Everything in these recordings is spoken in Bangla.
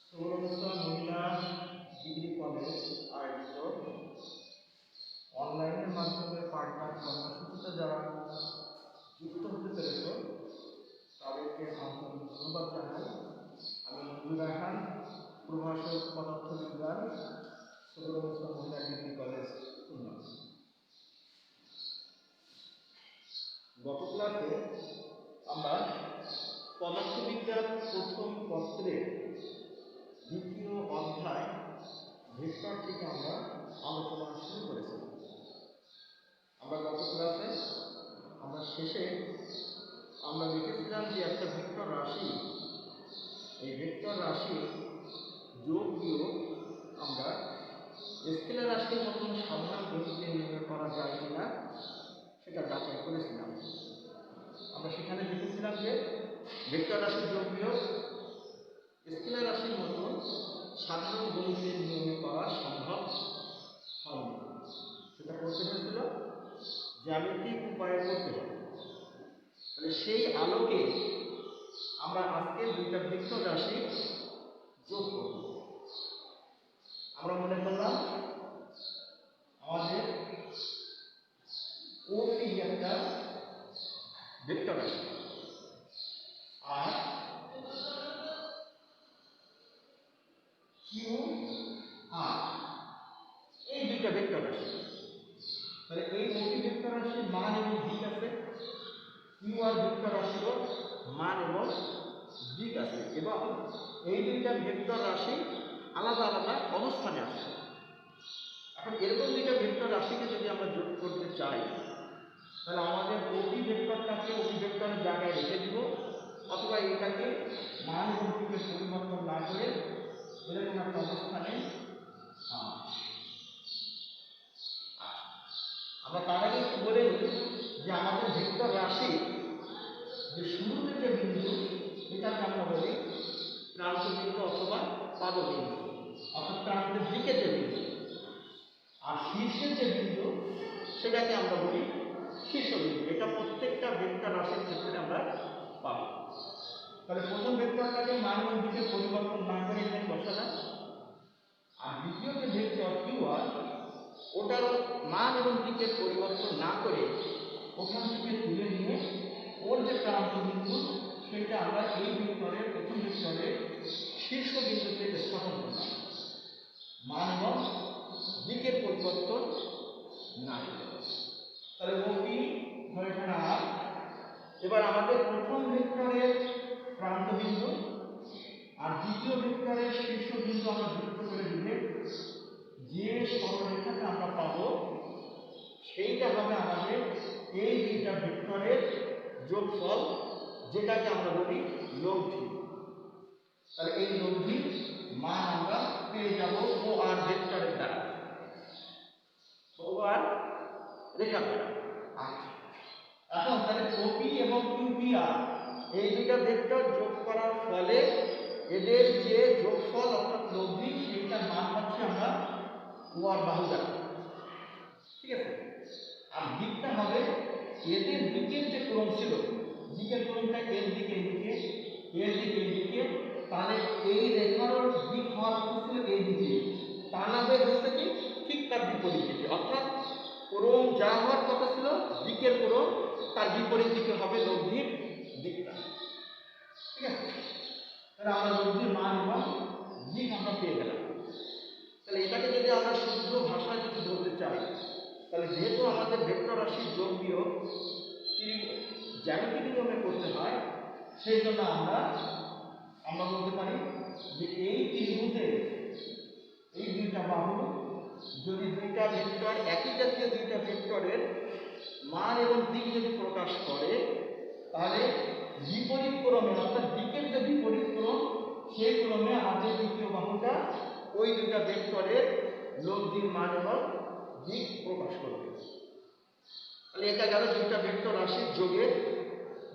সৌরভস্থা মহিলা ডিগ্রি কলেজ আয়োজিত অনলাইনের মাধ্যমে পাঠদান কর্মসূচিতে যারা যুক্ত হতে পেরেছ তাদেরকে আন্তরিক ধন্যবাদ জানাই। আমি মঞ্জুর রায়হান, প্রভাষক পদার্থবিজ্ঞান, সৌরভস্থা মহিলা ডিগ্রি কলেজ খুলনা। গত ক্লাসে আমরা পদার্থবিজ্ঞান প্রথম পত্রের দ্বিতীয় অধ্যায় ভেক্টর থেকে আমরা আলোচনা শুরু করেছিলাম। আমরা গত ক্লাসে শেষে আমরা দেখেছিলাম যে একটা ভেক্টর রাশি, এই ভেক্টর রাশি যোগ বিয়োগ আমরা স্কেলার রাশির মতন সাধারণ গতিতে নির্ণয় করা যায় কিনা সেটা যাচাই করেছিলাম। আমরা সেখানে দেখেছিলাম যে ভেক্টর রাশির যোগ বিয়োগ স্কেলার রাশির মতন সাধারণ গণিতের নিয়মে করা সম্ভব হয়নি। সেটা করতে হয়েছিল জ্যামিতিক উপায়ে করতে হবে। তাহলে সেই আলোকে আমরা আজকে দুইটা ভেক্টর রাশি যোগ করব। আমরা মনে করলাম আমাদের ওপি একটা ভেক্টর রাশি আর কিউ আর এই দুইটা ভেক্টর রাশি। তাহলে এই ওপি ভেক্টর রাশির মান এবং দিক আছে, কিউ আর ভেক্টর রাশির মান এবং দিক আছে, এবং এই দুইটা ভেক্টর রাশি আলাদা আলাদা অবস্থানে আছে। এখন এরকম দুইটা ভেক্টর রাশিকে যদি আমরা যোগ করতে চাই তাহলে আমাদের ওপি ভেক্টরটাকে ওপি ভেক্টরের জায়গায় রেখে দিব, অথবা এটাকে মান এবং দিকের পরিবর্তন না করে এরকম একটা অবস্থানে আমরা তার আগে একটু বলে নিই যে আমাদের ভেক্টর রাশি যে শুরুতে যে বিন্দু এটাকে আমরা বলি প্রান্ত বিন্দু অথবা পাদবিন্দু, অর্থাৎ প্রান্তের দিকে যে বিন্দু, আর শীর্ষের যে বিন্দু সেটাকে আমরা বলি শীর্ষবিন্দু। এটা প্রত্যেকটা ভেক্টর রাশির ক্ষেত্রে আমরা পাবো। তাহলে প্রথম ভেক্টরটাকে মান এবং দিকের পরিবর্তন না করে এখানে বসালাম, আর দ্বিতীয় যে ভেক্টর কিউ আর ওটার মান এবং দিকের পরিবর্তন না করে ওখান থেকে তুলে নিয়ে ওর যে প্রান্ত বিন্দু সেটা আমরা এই ভেক্টরের প্রথম ভেক্টরের শীর্ষ বিন্দুতে স্থাপন করলাম, মান এবং দিকের পরিবর্তন না করে। তাহলে ওপি ধরে এখানে আর, এবার আমাদের প্রথম ভেক্টরের প্রান্ত বিন্দু আর দ্বিতীয় ভেক্টরের শীর্ষ বিন্দু আমরা যুক্ত করে দিলে যে সরলরেখাটা আমরা পাবো সেইটা হবে আমাদের এই দুইটা ভেক্টরের যোগফল, যেটাকে আমরা বলি লব্ধি। তাহলে এই লব্ধির মান আমরা পেয়ে যাব ও আর ভেক্টরের দ্বারা, ও আর রেখা দ্বারা। এখন তাহলে ওপি এবং কিউপিআর এই দুইটা ভেক্টর যোগ করার ফলে এদের যে যোগফল অর্থাৎ লব্ধি সেইটার মান পাচ্ছি আমরা ও আর বাহু দ্বারা। ঠিক আছে, আর দিকটা হবে এদের দিকের যে ক্রম ছিল, দিকের ক্রমটা এর দিকে এদিকে, এর দিকে এদিকে, তাহলে এই রেখার দিক হওয়ার কথা ছিল এই দিকে, তা না হয়ে হচ্ছে কি ঠিক তার বিপরীত দিকে, অর্থাৎ ক্রম যা হওয়ার কথা ছিল দিকের ক্রম তার বিপরীত দিকে হবে লব্ধির দিকটা। ঠিক আছে, তাহলে আমরা লব্ধির মান এবং দিক আমরা পেয়ে গেলাম। তাহলে এটাকে যদি আমরা শুদ্ধ ভাষায় যদি বলতে চাই, তাহলে যেহেতু আমাদের ভেক্টর রাশির যোগ বিয়োগ জ্যামিতিক নিয়মে করতে হয়, সেই জন্য আমরা বলতে পারি যে এই ত্রিভুজের এই দুইটা বাহু যদি দুইটা ভেক্টর একই জাতীয় দুইটা ভেক্টরের মান এবং দিক যদি প্রকাশ করে, তাহলে বিপরীত ক্রমে অর্থাৎ দিকের যে বিপরীত ক্রম সেই ক্রমে আমাদের দ্বিতীয় বাহুটা ওই দুইটা ভেক্টরের লব্ধির মান এবং দিক প্রকাশ করবে। তাহলে এটা গেল দুইটা ভেক্টর রাশির যোগের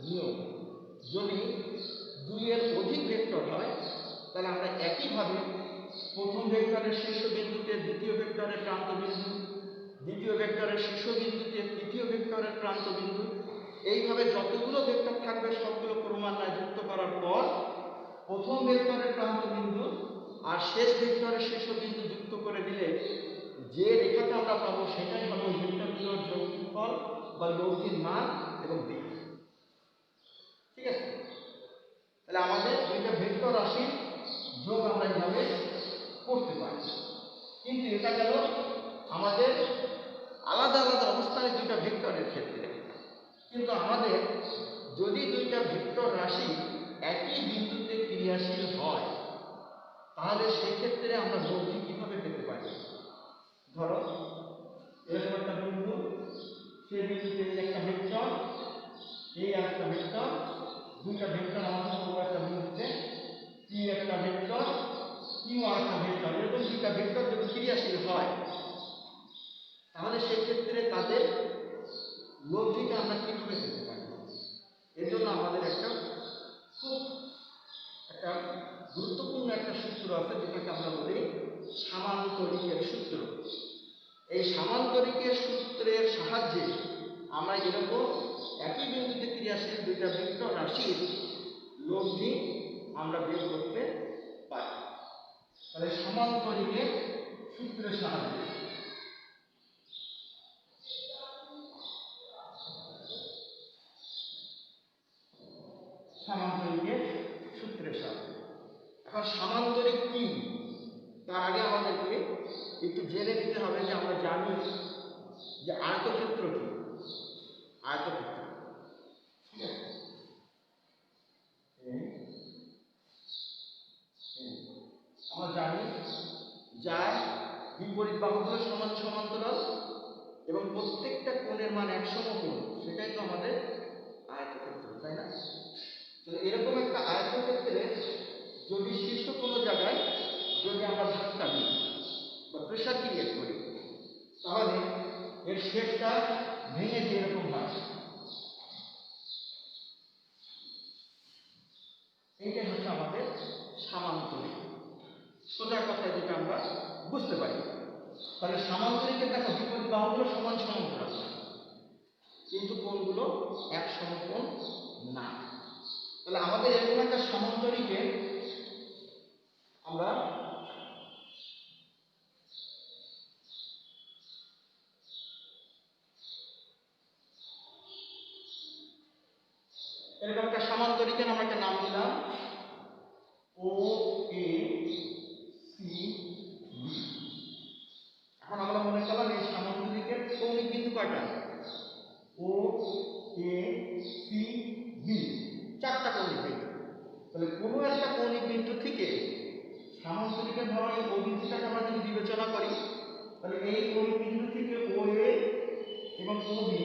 নিয়ম। যদি দুইয়ের অধিক ভেক্টর হয় তাহলে আমরা একইভাবে প্রথম ভেক্টরের শীর্ষ বিন্দুতে দ্বিতীয় ভেক্টরের প্রান্ত বিন্দু, দ্বিতীয় ভেক্টরের শীর্ষ বিন্দুতে তৃতীয় ভেক্টরের প্রান্ত বিন্দু, এইভাবে যতগুলো ভেক্টর থাকবে সবগুলো ক্রমান্বয়ে যুক্ত করার পর আর শেষ ভেক্টরের শীর্ষবিন্দু যুক্ত করে দিলে যে রেখাটা আমরা পাবো সেটাই হলো ওই ভেক্টরগুলোর যোগফল বা লব্ধির মান এবং দিক। ঠিক আছে, তাহলে আমাদের দুইটা ভেক্টর রাশির যোগ আমরা এইভাবে করতে পারি। কিন্তু এটা গেল আমাদের আলাদা আলাদা অবস্থানে দুইটা ভেক্টরের ক্ষেত্রে। কিন্তু আমাদের যদি দুইটা ভেক্টর রাশি একই বিন্দুতে ক্রিয়াশীল হয় তাহলে সেই ক্ষেত্রে আমরা লব্ধি কিভাবে পেতে পারি? ধরো এরকম একটা বিন্দু, সেই বিন্দুতে একটা ভেক্টর, এই একটা ভেক্টর, দুইটা ভেক্টর আমাদের কোনো একটা বিন্দুতে পি একটা ভেক্টর, কিউ আর একটা ভেক্টর, এরকম দুইটা ভেক্টর যদি ক্রিয়াশীল হয় তাহলে সেক্ষেত্রে তাদের লব্ধিটা আমরা কিভাবে পেতে পারি? এর জন্য আমাদের একটা খুব একটা গুরুত্বপূর্ণ একটা সূত্র আছে যেটাকে আমরা বলি সামান্তরিকের সূত্র। এই সামান্তরিকের সূত্রের সাহায্যে আমরা এরকম একই বিন্দুতে ক্রিয়াশীল দুইটা ভেক্টর রাশির লব্ধি আমরা বের করতে পারি। তাহলে সামান্তরিকের সূত্রের সাহায্যে সামান্তরিকের সূত্রের সাহায্যে। এখন সামান্তরিক কি তার আগে আমাদেরকে একটু জেনে নিতে হবে যে আমরা জানি যে আয়তক্ষেত্র কি। আয়তক্ষেত্র, ঠিক আছে, আমরা জানি যার বিপরীত বাহুগুলো সমান সমান্তরাল এবং প্রত্যেকটা কোণের মান এক সমকোণ, সেটাই তো আমাদের আয়তক্ষেত্র, তাই না? তো এরকম একটা আয়তক্ষেত্রে যদি শীর্ষ কোনো জায়গায় যদি আমরা ধাক্কা দিই বা প্রেশার ক্রিয়েট করি তাহলে এর শেপটা ভেঙে দিয়ে এরকম হয়। এইটাই হচ্ছে আমাদের সামান্তরিক, সোজা কথায় যেটা আমরা বুঝতে পারি। তাহলে সামান্তরিকের দেখো বিপরীত বাহুগুলো সমান সমান্তরাল কিন্তু কোণগুলো এক সমকোণ না। তাহলে আমাদের এরকম একটা সামান্তরিকে আমরা এরকম একটা সামান্তরিকের আমরা একটা নাম দিলাম ও এ সি বি। এখন আমরা মনে করলাম এই সামান্তরিকের কৌণিক বিন্দু কয়টা? ও এ সি বি, চারটা কৌণিক বিন্দু। তাহলে কোনো একটা কৌণিক বিন্দু থেকে সামান্তরিকের ধরো এই ও বিন্দুটাকে আমরা যদি বিবেচনা করি তাহলে এই কৌণিক বিন্দু থেকে ও এ এবং ও বি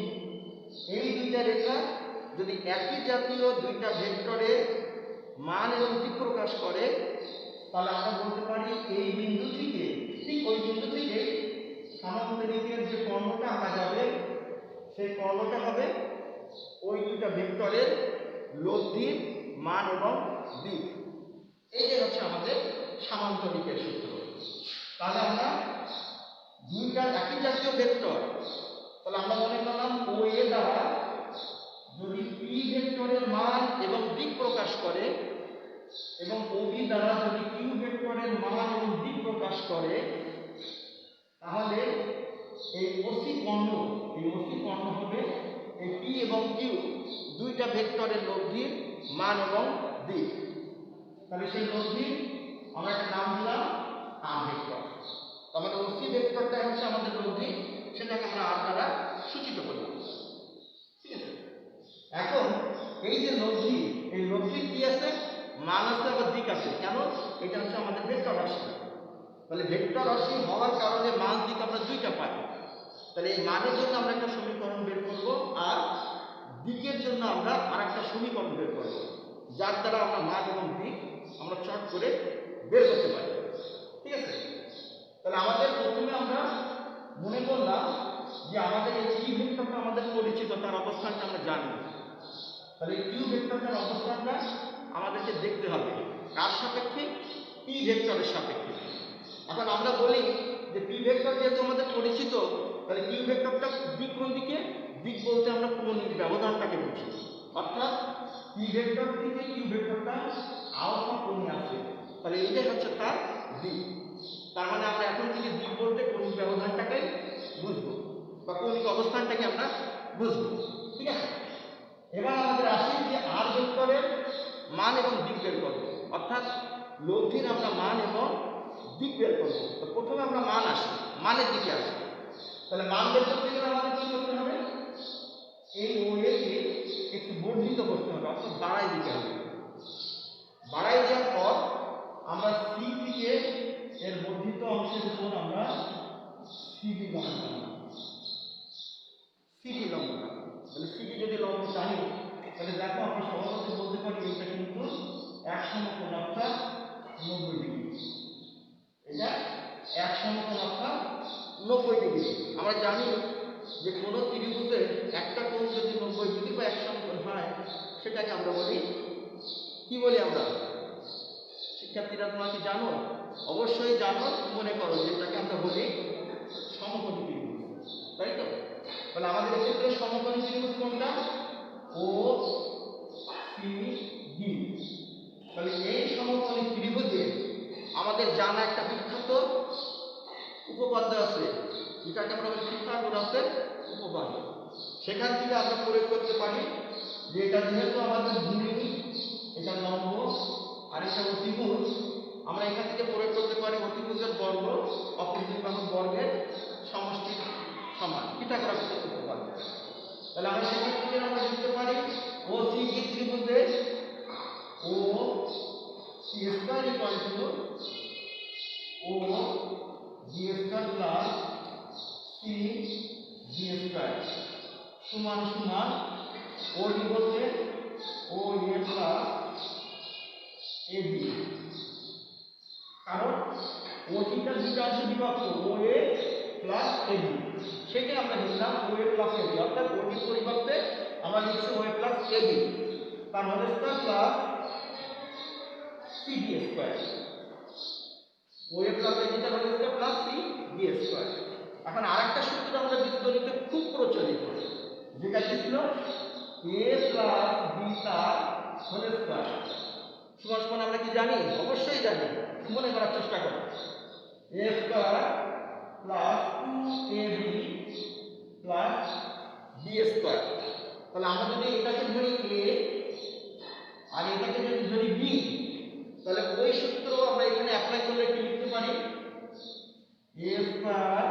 এই দুইটা রেখা যদি একই জাতীয় দুইটা ভেক্টরের মান এবং দিক প্রকাশ করে তাহলে আমরা বলতে পারি এই বিন্দু থেকে ঠিক ওই বিন্দু থেকে সামান্তরিকের যে কর্ণটা আঁকা যাবে সেই কর্ণটা হবে ওই দুইটা ভেক্টরের লব্ধির মান এবং দিক। এইটাই হচ্ছে আমাদের সামান্তরিকের সূত্র। তাহলে আমরা দুইটা একই জাতীয় ভেক্টর, তাহলে আমরা মনে করলাম ও এ দ্বারা যদি পি ভেক্টরের মান এবং দিক প্রকাশ করে এবং ও বি দ্বারা যদি কিউ ভেক্টরের মান এবং দিক প্রকাশ করে তাহলে এই ওসি কর্ণ হবে এই পি এবং কিউ দুইটা ভেক্টরের লব্ধির মান এবং দিক। তাহলে সেই লব্ধির আমরা একটা নাম দিলাম আর ভেক্টর। তাহলে ওসি ভেক্টরটা হচ্ছে আমাদের লব্ধি, সেটাকে আমরা আর দ্বারা সূচিত করলাম। ঠিক আছে, এখন এই যে লব্ধি, এই লব্ধির কি আছে? মান আছে আবার দিক আছে। কেন? এটা হচ্ছে আমাদের ভেক্টর রাশি। তাহলে ভেক্টর রাশি হওয়ার কারণে মান দিক আমরা দুইটা পাই। তাহলে এই মানের জন্য আমরা একটা সমীকরণ বের করব আর দিকের জন্য আমরা আরেকটা সমীকরণ বের করব, যার দ্বারা আমরা মান এবং দিক আমরা চট করে বের করতে পারি। ঠিক আছে, তাহলে আমাদের প্রথমে আমরা মনে করলাম যে আমাদের এই পি ভেক্টরটা আমাদের পরিচিত, তার অবস্থানটা আমরা জানি। তাহলে কিউ ভেক্টরটার অবস্থানটা আমাদেরকে দেখতে হবে কার সাপেক্ষে? পি ভেক্টরের সাপেক্ষে। এখন আমরা বলি যে পি ভেক্টর যেহেতু আমাদের পরিচিত তাহলে কিউ ভেক্টরটা দিক কোন দিকে? দিক বলতে আমরা কোণের ব্যবধানটাকে বুঝি, অর্থাৎ পি ভেক্টর থেকে কিউ ভেক্টরটা আলফা কোণে আছে। তাহলে এইটাই হচ্ছে তার দিক। তার মানে আমরা এখন থেকে দিক বলতে কৌণিক ব্যবধানটাকে বুঝবো বা কৌণিক অবস্থানটাকে আমরা বুঝবো, ঠিক আছে। এবার আমাদের আসি যে আর ভেক্টরের মান এবং দিক বের করবো, অর্থাৎ লব্ধির আমরা মান এবং দিক বের করবো। তো প্রথমে আমরা মান আসি, মানের দিকে আসি। তাহলে মান বের করতে গেলে আমাদের কি করতে হবে? এই ওয়েকে একটু বর্ধিত করতে হবে, অর্থাৎ বাড়াই দিতে হবে। বাড়াই দেওয়ার পর আমরা সি থেকে এর বর্ধিত অংশের উপর আমরা সিবি লম্ব টানব। সিবি লম্ব টানব, তাহলে সিবি যদি লম্ব টানি তাহলে দেখো আমরা সহজে বলতে পারি এটা কিন্তু 1 সমকোণ অর্থাৎ 90 ডিগ্রি। এটা 1 সমকোণ অর্থাৎ 90 ডিগ্রি। আমরা জানি যে কোনো ত্রিভুজের একটা কোণ যদি 90 ডিগ্রি বা 1 সমকোণ হয় সেটাকে আমরা বলি কি বলি আমরা? শিক্ষার্থীরা তোমরা কি জানো? অবশ্যই জানো, মনে করো যেটাকে আমরা বলি সমকোণী ত্রিভুজ, তাই তো? তাহলে আমাদের এক্ষেত্রে সমকোণী ত্রিভুজ কোনটা? ও সি ডি। তাহলে এই সমকোণী ত্রিভুজে আমাদের জানা একটা বিখ্যাত উপপাদ্য আছে, যেটাকে আমরা বলি পিথাগোরাসের উপপাদ্য। সেখান থেকে আমরা প্রয়োগ করতে পারি যে এটা যেহেতু আমাদের ভূমি, এটা লম্ব আর এটা অতিভুজ, আমরা এখান থেকে প্রয়োগ করতে পারি অতিভুজের বর্গ অপর দুই বাহুর বর্গের সমষ্টির সমান, পিথাগোরাসের উপপাদ্য। তাহলে আমরা সেখান থেকে আমরা লিখতে পারি ও সি ডি ত্রিভুজে O C square equal to O D square plus C D square সমান সমান ও ডি বলতে ও এ প্লাস এ বি। কারণ ও ডিটা দুটো অংশে বিভক্ত, ও এ প্লাস এ বি, সেটাই আমরা লিখলাম ও এ প্লাস এ বি, অর্থাৎ ও ডির পরিবর্তে আমরা লিখছি O A plus A B তার whole square plus C D square. O A plus A B তার whole square plus C D square. এখন আরেকটা সূত্র আমরা বীজগণিতে খুব প্রচলিত, যেটা কি ছিল? এ প্লাস বি তার হোল স্কয়ার সমান সমান আমরা কি জানি? অবশ্যই জানি, মনে করার চেষ্টা করো। A square plus 2ab plus B square. তাহলে আমরা যদি এটাকে ধরি a আর এটাকে যদি ধরি b, তাহলে ওই সূত্র আমরা এখানে অ্যাপ্লাই করলে কি লিখতে পারি? a square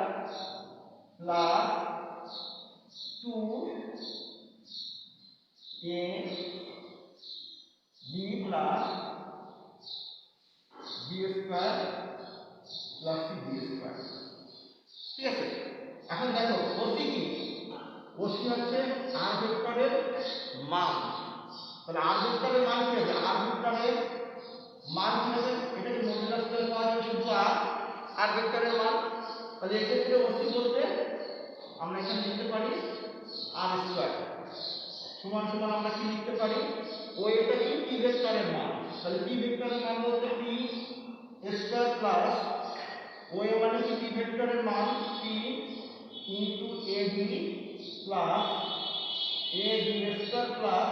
plus 2a b plus b square plus c d square, ঠিক আছে। এখন দেখো ওসি কি? ওসি হচ্ছে আর ভেক্টরের মান। তাহলে আর ভেক্টরের মান কি হবে? আর ভেক্টরের মান কি হবে? এটা কি মডুলাস করে পাওয়া যাবে শুধু আর ভেক্টরের মান। তাহলে এই ক্ষেত্রে ওসি বলতে আমরা এখানে লিখতে পারি আর স্কয়ার সমান সমান আমরা কি লিখতে পারি? ও এটা কি পি ভেক্টরের মান। তাহলে পি ভেক্টরের মান বলতে P square plus O A মানে কি পি ভেক্টরের মান P into A B plus A B square plus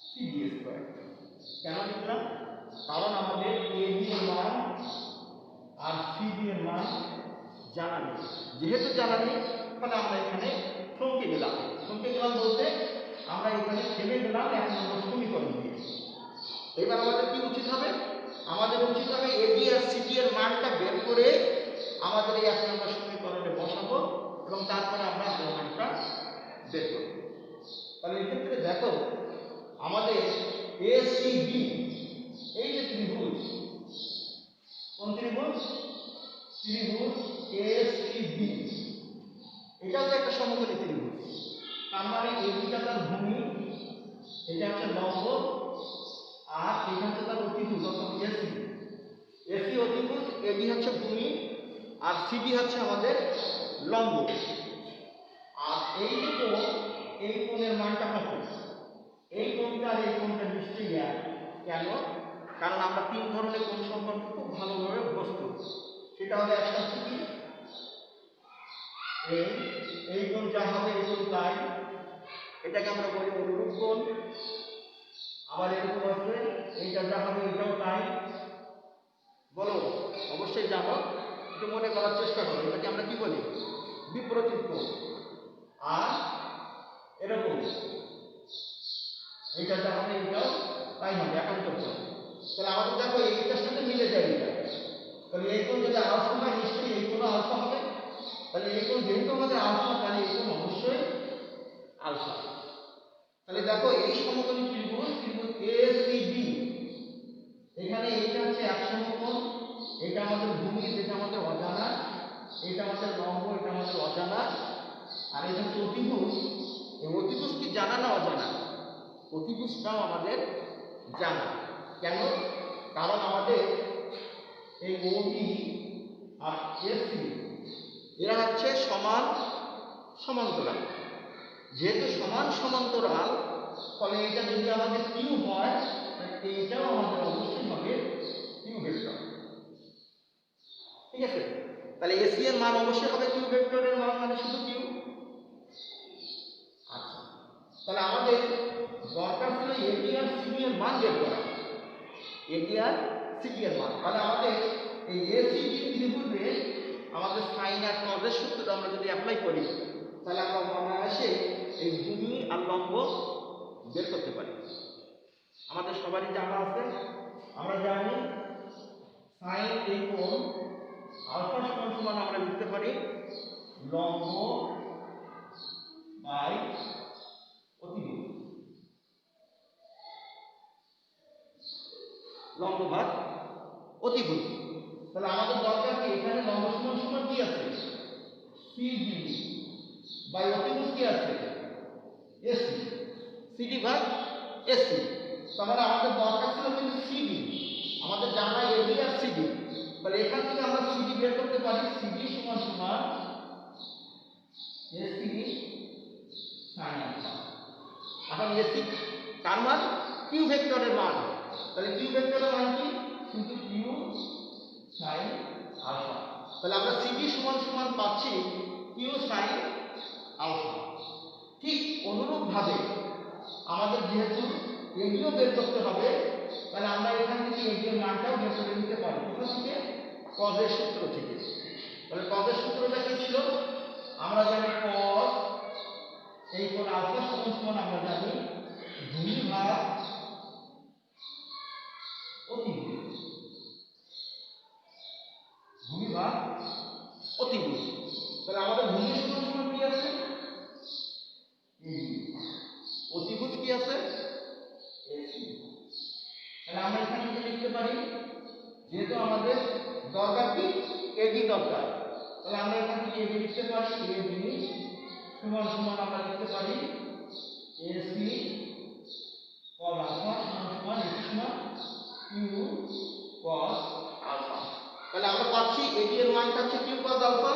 C D square. কেন লিখলাম? কারণ আমাদের এ বি এর মান আর সি ডি এর মান জানা নেই। যেহেতু জানা নেই তাহলে আমরা এখানে থমকে গেলাম। থমকে গেলাম বলতে আমরা এখানে থেমে গেলাম 1 নম্বর সমীকরণ দিয়ে। এবার আমাদের কি উচিত হবে? আমাদের উচিত হবে A B R C D এর মানটা বের করে আমাদের এই 1 নম্বর সমীকরণে বসাবো এবং তারপরে আমরা মানটা বের করব। তাহলে এই ক্ষেত্রে দেখো আমাদের এ সি বি এই যে ত্রিভুজ, কোন ত্রিভুজ? ত্রিভুজ এ সি বি, এটা হচ্ছে একটা সমকোণী ত্রিভুজ। তার মানে এই দুইটা তার ভূমি, এটা হচ্ছে লম্ব আর এটা হচ্ছে তার অতিভুজ অর্থাৎ এসি। এসি অতিভুজ, এবি হচ্ছে ভূমি আর সিডি হচ্ছে আমাদের লম্ব। আর এই যে কোণ, এই কোণের মানটা কত? এই কোণটা আর এই কোণটা নিশ্চয়ই এক। কেন? কারণ আমরা 3 ধরনের কোণ সম্পর্কে খুব ভালোভাবে অভ্যস্ত। সেটা হলো একটা হচ্ছে কি এই কোণ যা হবে এই কোণ তাই, এটাকে আমরা বলি অনুরূপ কোণ। আবার এরকম আছে এইটা যা হবে এটাও তাই, বলো মনে করার চেষ্টা করো, এটাকে আমরা কি বলি? বিপরীত কোণ। আর এরকম এইটা তাহলে এটাও তাই হবে একান্তর কোণ। তাহলে আমাদের দেখো এইটার সাথে মিলে যায় এটা। তাহলে এই কোণ যদি আলফা হয় নিশ্চয়ই এই কোণ আলফা হবে। তাহলে এই কোণ যেহেতু আমাদের আলফা, তাহলে এই কোণ অবশ্যই আলফা। তাহলে দেখো এই সমকোণী ত্রিভুজ ACB, এখানে এইটা হচ্ছে এক সমকোণ, এটা আমাদের ভূমি, যেটা আমাদের অজানা, এটা আমাদের লম্ব, এটা আমাদের অজানা, আর এটা হচ্ছে অতিভুজ। এই অতিভুজ কি জানা না অজানা? অতিভুজটাও আমাদের জানা। কেন? কারণ আমাদের এই OB আর AC এরা হচ্ছে সমান সমান্তরাল। যেহেতু সমান সমান্তরাল, ফলে এটা যদি আমাদের কিউ হয়, তাহলে এইটাও আমাদের অবশ্যই হবে কিউ ভেক্টর। ঠিক আছে? তাহলে এসি এর মান অবশ্যই হবে কিউ ভেক্টরের মান, মানে শুধু কিউ। আচ্ছা, তাহলে আমাদের দরকার ছিল এডি আর সিডি এর মান বের করা। এডি আর সিডি এর মান, তাহলে আমাদের এই এসিডি ত্রিভুজে আমাদের সাইন আর কজের সূত্রটা আমরা যদি অ্যাপ্লাই করি, তাহলে আমরা অনায়াসে এই ভূমি আর লম্ব বের করতে পারি। আমাদের সবারই জানা আছে, আমরা জানি সাইন এই কোণ আলফা সমান সমান আমরা লিখতে পারি লম্ব বাই অতিভুজ, লম্ব ভাগ অতিভুজ। তাহলে আমাদের দরকার কি? এখানে লম্ব সমান সমান কি আছে? সিডি বাই অতিভুজ কি আছে? এসি, সিডি ভাগ এসি। তাহলে আমাদের দরকার ছিল কিন্তু সিডি, আমাদের জানা এডি আর সিডি। তাহলে এখান থেকে আমরা সিডি বের করতে পারি। সিডি সমান সমান এসি সাইন আলফা। এখন এসি কার মান? কিউ ভেক্টরের মান। তাহলে কিউ ভেক্টরের মান কি? কিন্তু কিউ সাইন আলফা। তাহলে আমরা সিডি সমান সমান পাচ্ছি কিউ সাইন আলফা। ঠিক অনুরূপভাবে আমাদের যেহেতু এডিও বের করতে হবে, তাহলে আমরা এখান থেকে এডির মানটাও বের করে নিতে পারি। কোথা থেকে? কজের সূত্র থেকে। তাহলে কজের সূত্রটা কি ছিল? আমরা জানি কজ এই কোণ আলফা সমান সমান আমরা জানি ভূমি ভাগ অতিভুজ, ভূমি ভাগ অতিভুজ। তাহলে আমাদের ভূমি সমান সমান কি আছে? অতিভুজ কি আছে? এসি। তাহলে আমরা এখানে কি লিখতে পারি? যেহেতু আমাদের দরকার কি? এডি দরকার, তাহলে আমরা এখান থেকে এডি লিখতে পারি। এডি সমান সমান আমরা লিখতে পারি এসি কজ আলফা সমান সমান এসি সমান কিউ কজ আলফা। তাহলে আমরা পাচ্ছি এডি এর মানটা হচ্ছে কিউ কজ আলফা,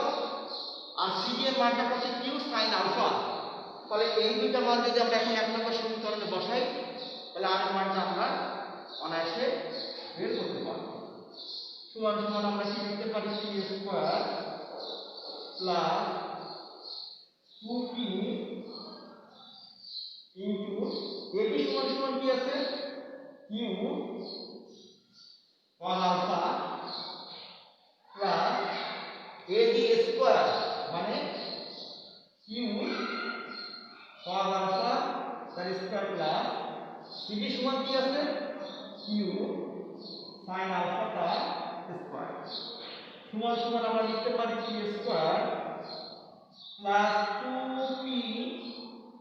আর সিডি এর মানটা হচ্ছে কিউ সাইন আলফা। তাহলে এই দুইটা মান যদি আমরা এখন 1 নম্বর সমীকরণে বসাই, তাহলে আর এর মানটা আমরা অনায়াসে বের করতে পারব। সমান সমান আমরা কি লিখতে পারি? P square plus 2p into AD সমান সমান কি আছে? Q cos alpha plus AD square মানে কিউ কজ আলফা তার স্কয়ার প্লাস সিডি সমান কি আছে? কিউ সাইন আলফা তার স্কয়ার। সমান সমান আমরা লিখতে পারি P square plus 2p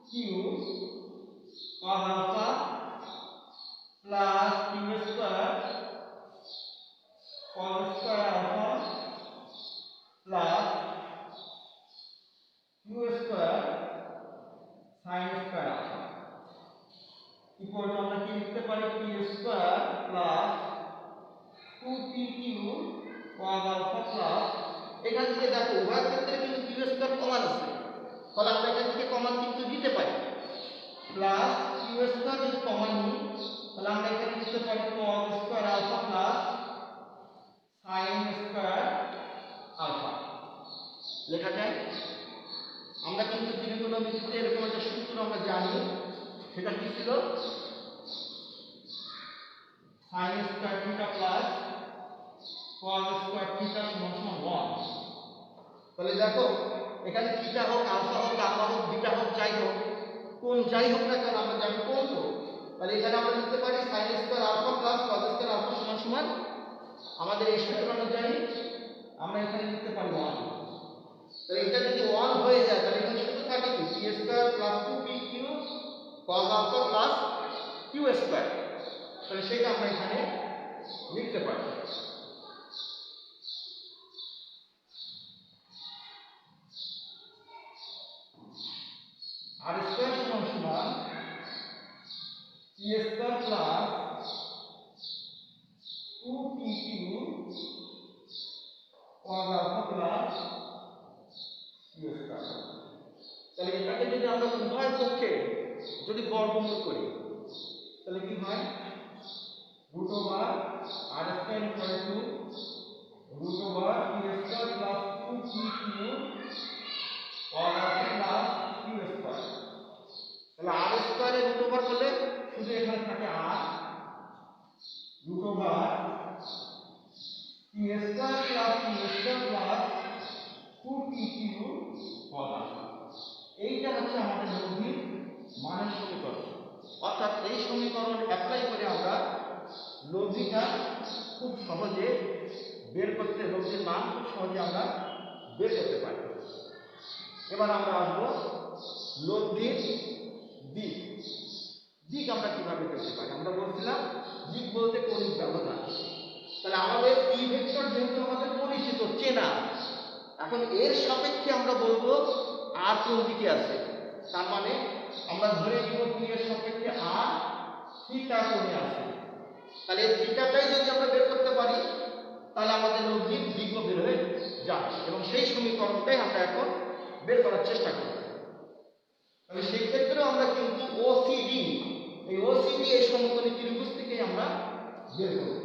Q cos alpha plus Q square cos square alpha plus Q square sine square alpha equal to আমরা কি লিখতে পারি? P square plus 2p Q cos alpha plus, এখান থেকে দেখো উভয় ক্ষেত্রে কিন্তু কিউ স্কয়ার কমন আছে, তাহলে আমরা এখান থেকে কমন কিন্তু দিতে পারি। প্লাস কিউ স্কয়ার যদি কমন নিই, তাহলে আমরা এখানে লিখতে পারি cos square alpha plus sine square alpha লেখা যায়। আমরা কিন্তু ত্রিকোণমিতিতে এরকম একটা সূত্র আমরা জানি, সেটা কি ছিল? Sine square theta plus cos square theta সমান সমান 1। তাহলে দেখো এখানে থিটা হোক, আলফা হোক, গামা হোক, বিটা হোক, যাই হোক, কোন যাই হোক না কেন আমরা জানি কোন তো। তাহলে এখানে আমরা লিখতে পারি sin square alpha plus cos square alpha সমান সমান আমাদের এই সূত্র অনুযায়ী আমরা এখানে লিখতে পারি 1। তাহলে এটা যদি 1 হয়ে যায় তাহলে এখানে শুধু থাকে কি p square plus 2pq cos alpha plus q square. তাহলে সেটা আমরা এখানে লিখতে পারি। আর স্কয়ার সমান সমান p square plus 2pq cos alpha plus q square. তাহলে এটাকে যদি আমরা উভয় পক্ষে যদি বর্গমূল করি তাহলে কি হয় root over r square equal to root over p square plus 2pq cos alpha plus q square। তাহলে r square এর root over করলে শুধু এখানে থাকে r root over p square plus q square plus 2pq cos alpha। এইটা হচ্ছে আমাদের লব্ধির মানের সমীকরণ। অর্থাৎ এই সমীকরণ অ্যাপ্লাই করে আমরা লব্ধিটা খুব সহজে বের করতে, লব্ধির মান খুব সহজে আমরা বের করতে পারি। এবার আমরা আসবো লব্ধির দিক। দিক আমরা কিভাবে পেতে পারি? আমরা বলছিলাম দিক বলতে কৌণিক ব্যবধান। তাহলে আমাদের পি ভেক্টর যেহেতু আমাদের পরিচিত, চেনা, এখন এর সাপেক্ষে আমরা বলবো আর কোন দিকে আছে। তার মানে আমরা ধরে নিব পি এর সাপেক্ষে আর থিটা কোণে আছে। তাহলে এই থিটাটাই যদি আমরা বের করতে পারি তাহলে আমাদের লব্ধির দিকও বের হয়ে যাবে এবং সেই সমীকরণটাই আমরা এখন বের করার চেষ্টা করব। তাহলে সেই ক্ষেত্রে আমরা কিন্তু ওসিডি, এই ওসিডি এই সমকোণী ত্রিভুজ থেকে আমরা বের করব।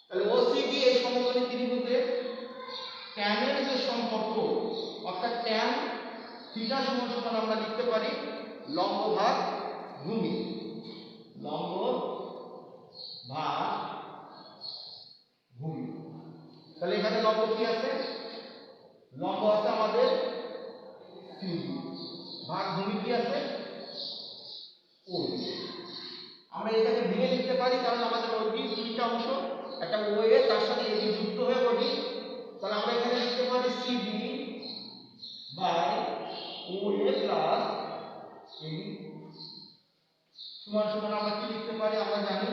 তাহলে ওসিডি এই সমকোণী ত্রিভুজে ট্যানের যে সম্পর্ক, অর্থাৎ ট্যান থিটা সমান সমান আমরা লিখতে পারি লম্ব ভাগ ভূমি, লম্ব ভাগ ভূমি। তাহলে এখানে লম্ব কি আছে? লম্ব আছে আমাদের সিডি, ভাগ ভূমি কি আছে? ও। আমরা এটাকে ভেঙে লিখতে পারি কারণ আমাদের ওডি দুইটা অংশ, একটা ও এ তার সাথে এডি যুক্ত হয়ে ওডি। তাহলে আমরা এখানে লিখতে পারি CD by O A plus AD সমান সমান আমরা কি লিখতে পারি? আমরা জানি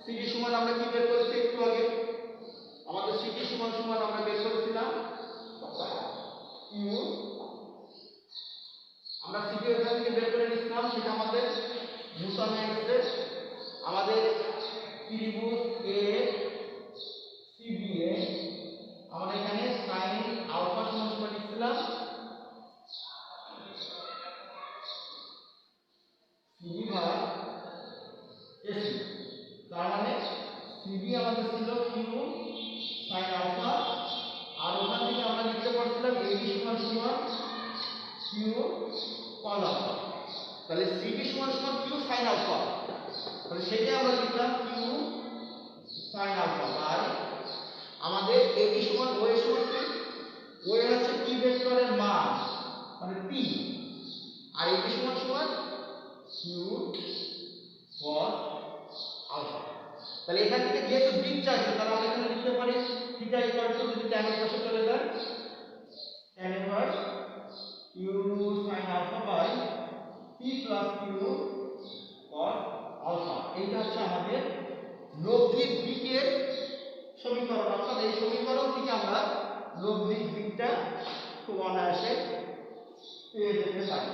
সিডি সমান আমরা কি বের করেছি একটু আগে, আমাদের সিডি সমান সমান আমরা বের করেছিলাম কিউ। আমরা সিডি এখান থেকে বের করে নিছিলাম, সেটা আমাদের মুছা হয়ে গেছে। আমাদের ত্রিভুজ এ সিবিএ আমরা এখানে sin আলফা সমান সমান লিখছিলাম সিডি ভাগ এসি। তার মানে সিডি আমাদের ছিল কিউ sin আলফা, আর ওখান থেকে আমরা লিখতে পারছিলাম এডি সমান সমান কিউ cos আলফা। তাহলে সিডি সমান সমান কিউ sin আলফা, তাহলে সেটাই আমরা লিখলাম কিউ sin আলফা বাই আমাদের এডি সমান ও এর সমান কি? ও এর হচ্ছে পি ভেক্টরের মান মানে পি, আর এডি সমান সমান কিউ cos আলফা। তাহলে এখান থেকে যেহেতু দিক চাইছে তাহলে আমরা এখানে লিখতে পারি থিটা ইকুয়াল টু, যদি tan এর পাশে চলে যায় tan inverse q sin alpha by p plus q cos alpha. এইটা হচ্ছে আমাদের লব্ধির দিকের সমীকরণ। অর্থাৎ এই সমীকরণ থেকে আমরা লব্ধির দিকটা খুব অনায়াসে পেয়ে যেতে পারি।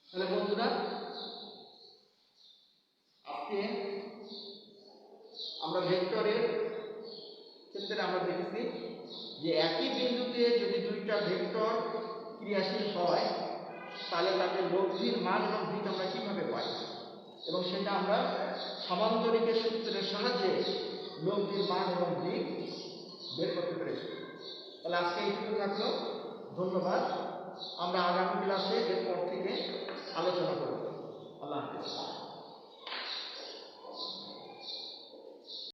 তাহলে বন্ধুরা আজকে আমরা ভেক্টরের ক্ষেত্রে আমরা দেখেছি যে একই বিন্দুতে যদি দুইটা ভেক্টর ক্রিয়াশীল হয় তাহলে তাদের লব্ধির মান এবং দিক আমরা কিভাবে পাই, এবং সেটা আমরা সমান্তরিকের সূত্রের সাহায্যে লব্ধির মান এবং দিক বের করতে পেরেছি। তাহলে আজকে এইটুকু থাকলো, ধন্যবাদ। আমরা আগামী ক্লাসে এরপর থেকে আলোচনা করব। আল্লাহ হাফেজ।